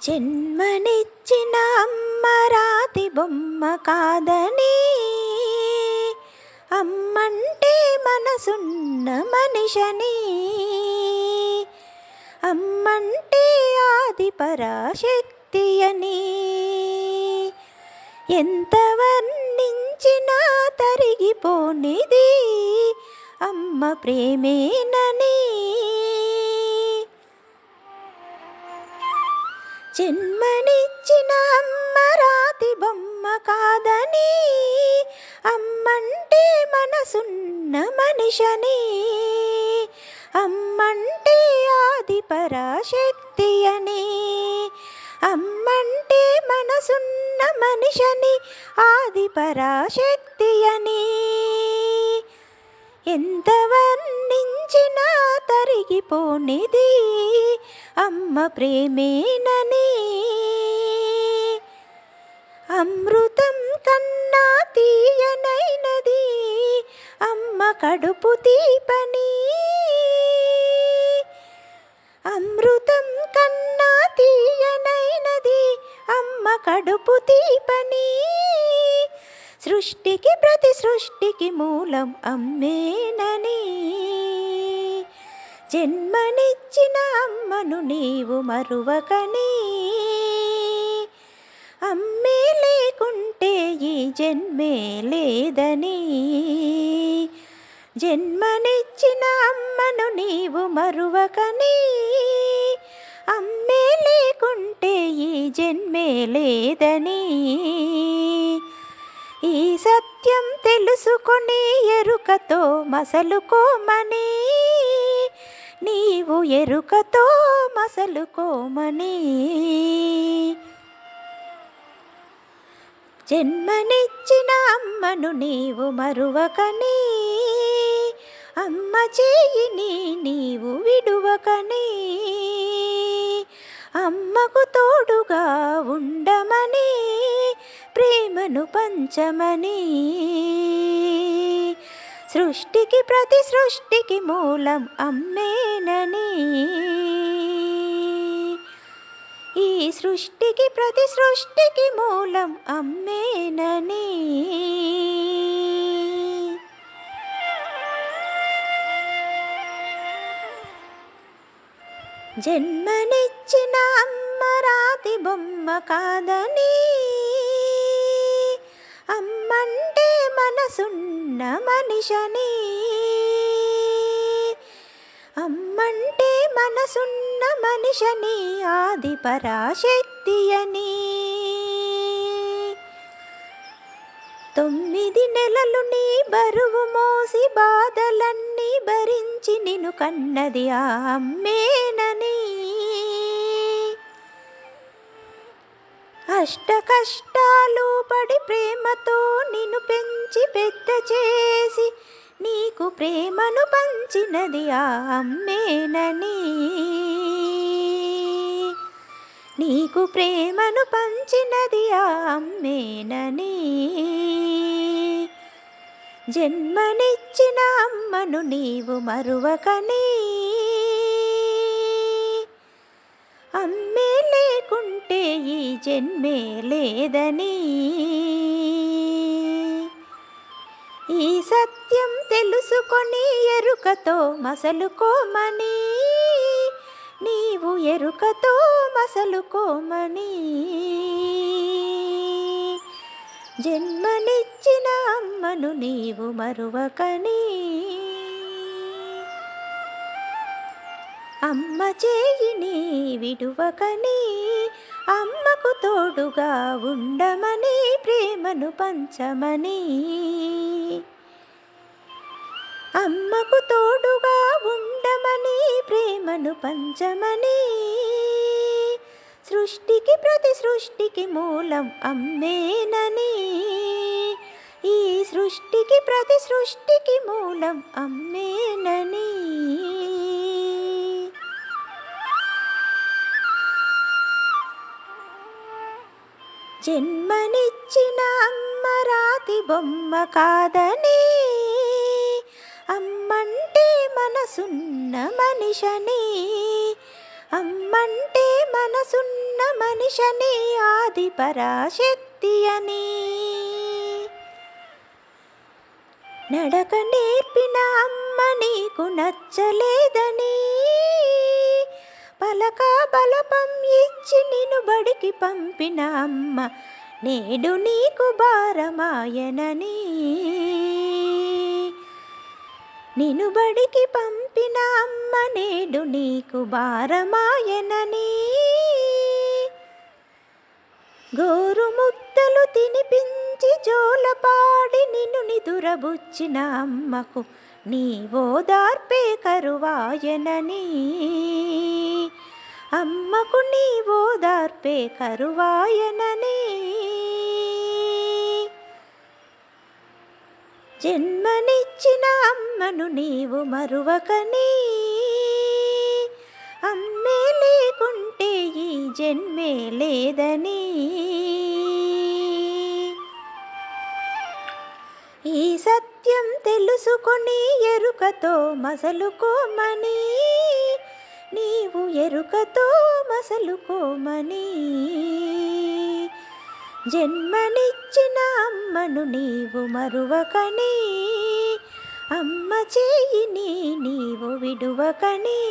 జన్మనిచ్చిన అమ్మ రాతి బొమ్మ కాదని, అమ్మంటే మనసున్న మనిషని, అమ్మంటే ఆది పరాశక్తి అని, ఎంత వర్ణించినా తరిగిపోనిది అమ్మ ప్రేమేనని. జన్మనిచ్చిన అమ్మ రాతి బొమ్మ కాదని, అమ్మంటే మనసున్న మనిషని, అమ్మంటే ఆది పరాశక్తి అని, అమ్మంటే మనసున్న మనిషని, ఆది పరాశక్తి అని, ఎంత వర్ణించినా తరిగిపోనిది అమ్మ ప్రేమేనని. అమృతం కన్నా తీయనైనది అమ్మ కడుపు తీపని, అమృతం కన్నా తీయనైనది అమ్మ కడుపు తీపని, సృష్టికి ప్రతి సృష్టికి మూలం అమ్మేనని. జన్మనిచ్చిన అమ్మను నీవు మరువకని, అమ్మే లేకుంటే ఈ జన్మే లేదని. జన్మనిచ్చిన అమ్మను నీవు మరువకని, అమ్మే లేకుంటే ఈ జన్మే లేదని. ఈ సత్యం తెలుసుకొని ఎరుకతో మసలుకోమని, నీవు ఎరుకతో మసలుకోమని. జన్మనిచ్చిన అమ్మను నీవు మరువకని, అమ్మ చేయిని నీవు విడువకని, అమ్మకు తోడుగా ఉండమని, ప్రేమను పంచమని. సృష్టికి ప్రతి సృష్టికి మూలం అమ్మేనని, ఈ సృష్టికి ప్రతి సృష్టికి మూలం అమ్మేనని. జన్మనిచ్చిన అమ్మ రాతి బొమ్మ కాదని, అమ్మంటే మనసున్న మనిషని, అమ్మంటే మనసున్న మనిషని, ఆది పరాశక్తి అని. 9 నెలలు నీ బరువు మోసి బాధలన్నీ భరించి నిన్ను కన్నది ఆ అమ్మేనని. అష్ట కష్టాలు పడి ప్రేమతో నిన్ను పెంచి పెద్ద చేసి నీకు ప్రేమను పంచినది ఆ అమ్మేనని. నీకు ప్రేమను పంచినది ఆ అమ్మేనని. జన్మనిచ్చిన అమ్మను నీవు మరువకని, అమ్మే లేకుంటే ఈ జన్మే లేదని. ఈ సత్యం తెలుసుకొని ఎరుకతో మసలుకోమని, నీవు ఎరుకతో మసలుకోమని. జన్మనిచ్చిన అమ్మను నీవు మరువకని, అమ్మ చేయిని విడువకని, అమ్మకు తోడుగా ఉండమని, ప్రేమను పంచమని. అమ్మకు తోడుగా ఉండమని, ప్రేమను పంచమని. సృష్టికి ప్రతి సృష్టికి మూలం అమ్మేనని, ఈ సృష్టికి ప్రతి సృష్టికి మూలం అమ్మేనని. జన్మనిచ్చిన అమ్మ రాతి బొమ్మ కాదని, అమ్మంటే మనసున్న మనిషని, అమ్మంటే మనసున్న మనిషని ఆది పరాశక్తి అని. నడక నేర్పిన అమ్మ నీకు నచ్చలేదని, పలక బలపం ఇచ్చి నిన్ను బడికి పంపిన అమ్మ నేడు నీకు భారమాయనని. నిన్ను బడికి పంపిన అమ్మ నేడు నీకు భారమాయనని. గోరు ముద్దలు తినిపించి జోలపాడి నిన్ను నిదురబుచ్చిన అమ్మకు నీ ఓదార్పే కరువాయనని. అమ్మకు నీ ఓదార్పే కరువాయనని. జన్మనిచ్చిన అమ్మను నీవు మరువకని, అమ్మే లేకుంటే ఈ జన్మే లేదని. ఈ సత్యం తెలుసుకొని ఎరుకతో మసలుకోమని, నీవు ఎరుకతో మసలుకోమని. జన్మనిచ్చిన అమ్మను నీవు మరువకని, అమ్మ చేయిని నీవు విడువకని.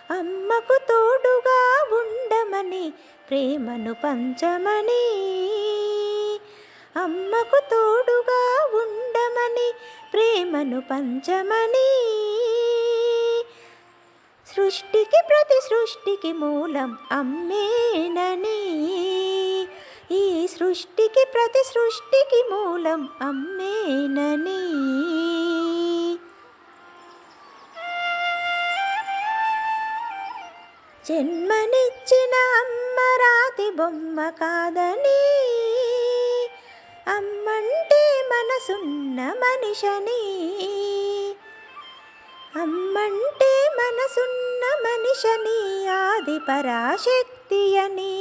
అమ్మకు తోడుగా ఉండమని ప్రేమను పంచమని, అమ్మకు తోడుగా ఉండమని ప్రేమను పంచమని. సృష్టికి ప్రతి సృష్టికి మూలం అమ్మేనని, ఈ సృష్టికి ప్రతి సృష్టికి మూలం అమ్మేనని. జన్మనిచ్చిన అమ్మ రాతి బొమ్మ కాదని, అమ్మంటే మనసున్న మనిషని, అమ్మంటే మనసున్న మనిషని ఆది పరాశక్తి అని.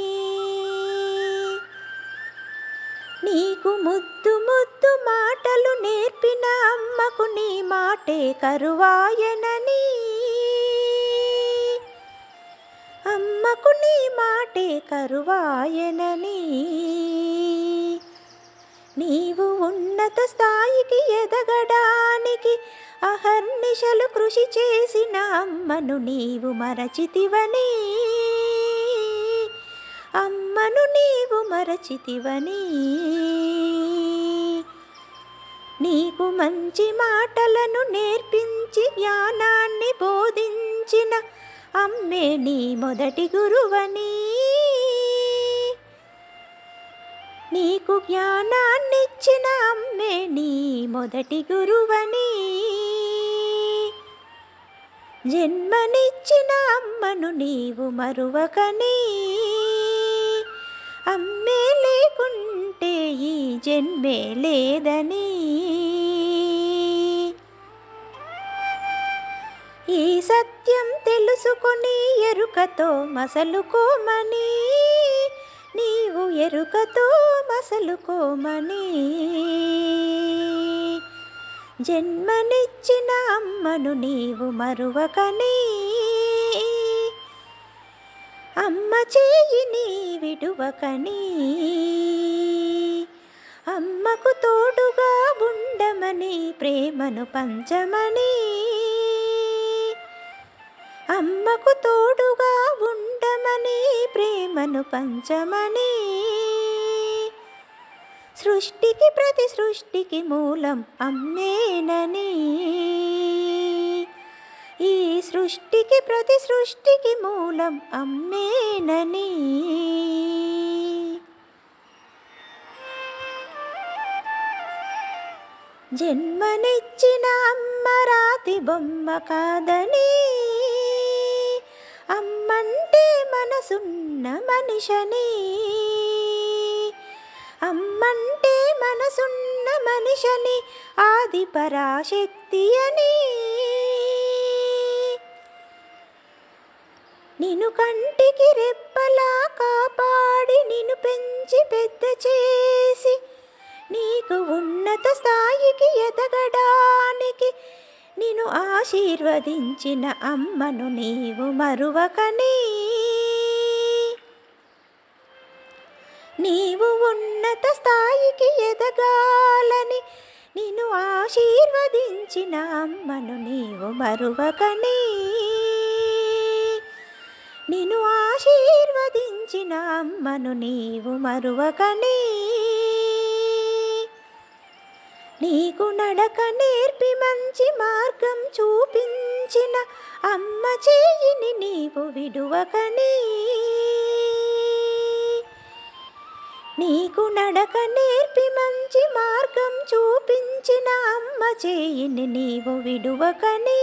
నీకు ముద్దు ముద్దు మాటలు నేర్పిన అమ్మకు నీ మాటే కరువాయనని, అమ్మకు నీ మాటే కరువాయనని. నీవు ఉన్నత స్థాయికి ఎదగడానికి అహర్నిశలు కృషి చేసిన అమ్మను నీవు మరచితివని, అమ్మను నీవు మరచితివని. నీకు మంచి మాటలను నేర్పించి జ్ఞానాన్ని బోధించిన అమ్మే నీ మొదటి గురువని. నీకు జ్ఞానాన్నిచ్చిన అమ్మే నీ మొదటి గురువని. జన్మనిచ్చిన అమ్మను నీవు మరువకని, అమ్మే లేకుంటే ఈ జన్మే లేదని. ఈ సత్యం తెలుసుకొని ఎరుకతో మసలుకోమని, నీవు ఎరుకతో మసలుకోమని. జన్మనిచ్చిన అమ్మను నీవు మరువకని, అమ్మ చేయిని విడువకని. అమ్మకు తోడుగా ఉండమని ప్రేమను పంచమని, అమ్మకు తోడుగా ఉండమని ప్రేమను పంచమని. సృష్టికి ప్రతి సృష్టికి మూలం అమ్మేనని, ఈ సృష్టికి ప్రతి సృష్టికి మూలం అమ్మేనని. జన్మనిచ్చిన అమ్మ రాతి బొమ్మ కాదని, అమ్మంటే మనసున్న మనిషని, అమ్మంటే మనసున్న మనిషని ఆది పరాశక్తి అని. నిన్ను కంటికి రెప్పలా కాపాడి నిన్ను పెంచి పెద్ద చేసి నీకు ఉన్నత స్థాయికి ఎదగడానికి నిన్ను ఆశీర్వదించిన అమ్మను నీవు మరువకని. నీవు ఉన్నత స్థాయికి ఎదగాలని నిన్ను ఆశీర్వదించిన అమ్మను నీవు మరువకనే. నిన్ను ఆశీర్వదించిన అమ్మను నీవు మరువకనే. నీకు నడక నేర్పి మంచి మార్గం చూపించిన అమ్మ చేయిని నీవు విడువకనే. నీకు నడక నేర్పి మంచి మార్గం చూపించిన అమ్మ చేయిని నీవు విడువకనే.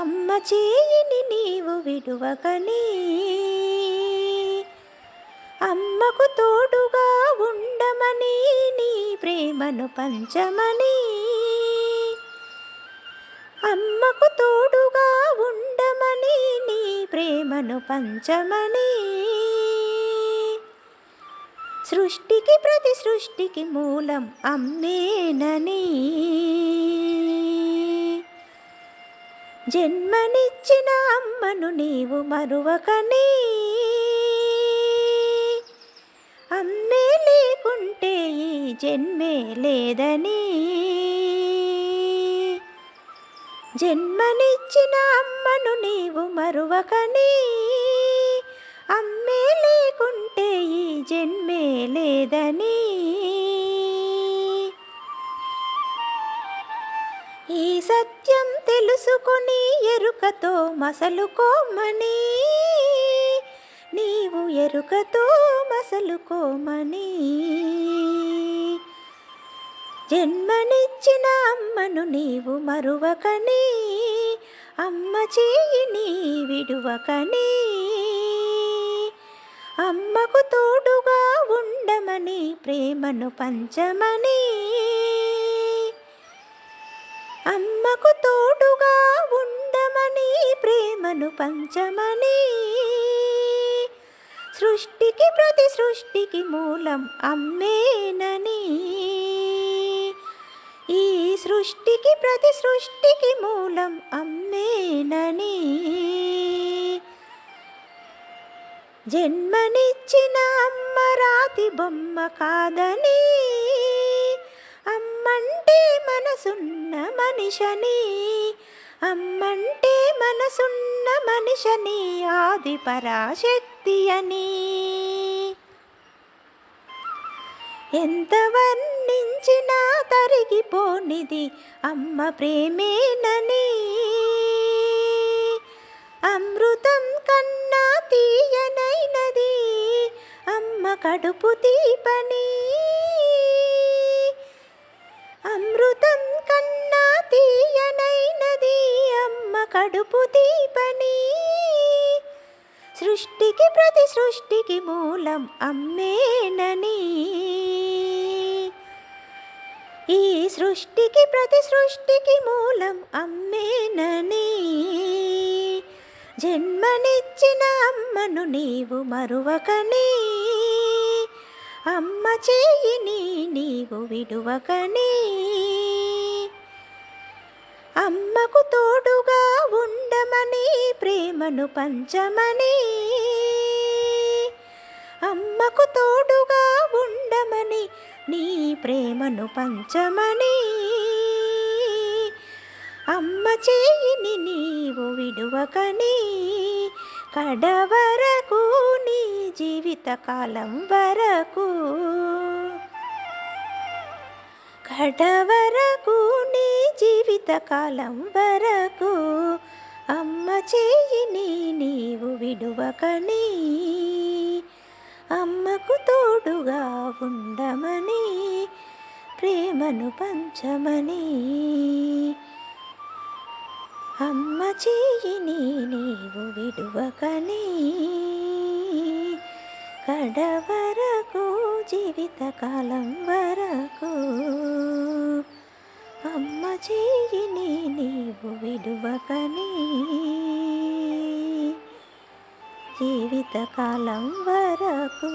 అమ్మ చేయిని నీవు విడువకనే. అమ్మకు తోడుగా ఉండమని నీ ప్రేమను పంచమని. అమ్మకు తోడుగా ఉండమని నీ ప్రేమను పంచమని. సృష్టికి ప్రతి సృష్టికి మూలం అమ్మేనని. జన్మనిచ్చిన అమ్మను నీవు మరువకనే. అమ్మే లేకుంటే ఈ జన్మే లేదని. జన్మనిచ్చిన అమ్మను నీవు మరువకనే. అమ్మే లేకుంటే ఈ జన్మే లేదని. ఈ సత్యం తెలుసుకొని ఎరుకతో మసలుకోమని. నీవు ఎరుకతో మసలుకోమని. జన్మనిచ్చిన అమ్మను నీవు మరువకనే. అమ్మ చేయిని విడువకనే. అమ్మకు తోడుగా ఉండమని ప్రేమను పంచమని. అమ్మకు తోడుగా ఉండమని ప్రేమను పంచమని. సృష్టికి ప్రతి సృష్టికి మూలం అమ్మేనని. ఈ సృష్టికి ప్రతి సృష్టికి మూలం అమ్మేనని. జన్మనిచ్చిన అమ్మ రాతి బొమ్మ కాదని. అమ్మంటే మనసున్న మనిషని. అమ్మంటే మనసున్న మనిషని. ఆది పరాశక్తి అని. ఎంత వర్ణించినా తరిగిపోనిది అమ్మ ప్రేమేనని. అమృతం కన్నా తీయనైనది అమ్మ కడుపు తీపని. అమృతం కన్నా తీయనైనది అమ్మ కడుపు తీపని. సృష్టికి ప్రతి సృష్టికి మూలం అమ్మేనని. ఈ సృష్టికి ప్రతి సృష్టికి మూలం అమ్మేనని. జన్మనిచ్చిన అమ్మను నీవు మరువకనే. అమ్మ చేయిని నీవు విడువకనే. అమ్మకు తోడుగా ఉండమని ప్రేమను పంచమని. అమ్మకు తోడుగా ఉండమని నీ ప్రేమను పంచమని. అమ్మ చేయిని నీవు విడువకని. కడవరకు నీ జీవితకాలం వరకు. కడవరకు నీ జీవితకాలం వరకు. అమ్మ చేయిని నీవు విడువకని. అమ్మకు తోడుగా ఉండమని ప్రేమను పంచమని. అమ్మ చేయిని నీవు విడువకని. కడవరకు జీవితకాలం వరకు. అమ్మ చేయిని నీవు విడువకని. జీవితకాలం వరకు.